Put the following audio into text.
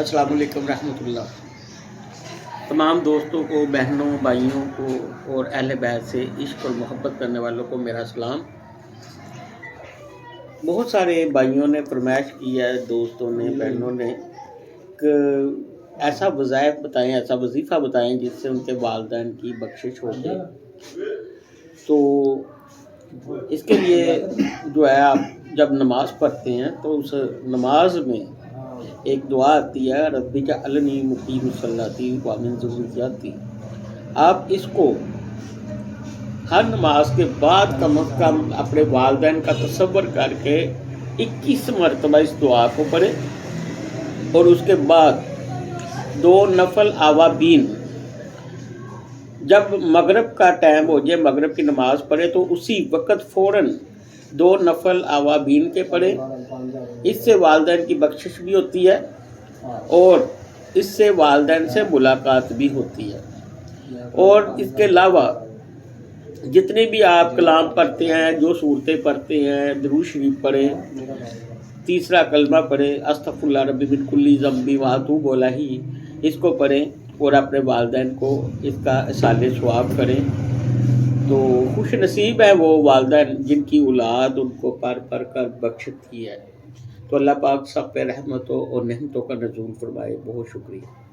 अस्सलाम वालेकुम रहमतुल्लाह। तमाम दोस्तों को, बहनों, भाइयों को और अहले बैत से इश्क और मोहब्बत करने वालों को मेरा सलाम। बहुत सारे भाइयों ने फरमाइश की है, दोस्तों ने, बहनों ने कि ऐसा वज़ाइफ बताएं, ऐसा वजीफ़ा बताएं जिससे उनके वालिदैन की बख्शिश हो जाए। तो इसके लिए जो है, आप जब नमाज़ पढ़ते हैं तो उस नमाज में एक दुआ आती है, रब्बी जअलनी मुक़ीमस्सलाती व मिन ज़ुर्रिय्यती। आप इसको हर नमाज के बाद कम अज़ कम अपने वालिदैन का तसव्वुर करके 21 मरतबा इस दुआ को पढ़ें और उसके बाद 2 नफल आवाबीन, जब मगरिब का टाइम हो जाए, मगरिब की नमाज़ पढ़े तो उसी वक़्त फ़ौरन 2 नफल आवाबीन के पढ़े। इससे वालिदैन की बख्शिश भी होती है और इससे वालिदैन से मुलाकात भी होती है। और इसके अलावा जितने भी आप कलाम पढ़ते हैं, जो सूरतें पढ़ते हैं, दुरूद शरीफ पढ़ें, तीसरा कलमा पढ़ें, अस्तगफिरुल्लाह रब्बी मिन कुल्ली ज़ंबी व अतूबु इलैही, इसको पढ़ें और अपने वालिदैन को इसका इसाले सवाब करें। तो खुश नसीब है वो वालिदैन जिनकी औलाद उनको पढ़ पढ़ कर बख्शित की है। तो अल्लाह पाक सब पे रहमतों और नेमतों का नज़ूल फरमाए। बहुत शुक्रिया।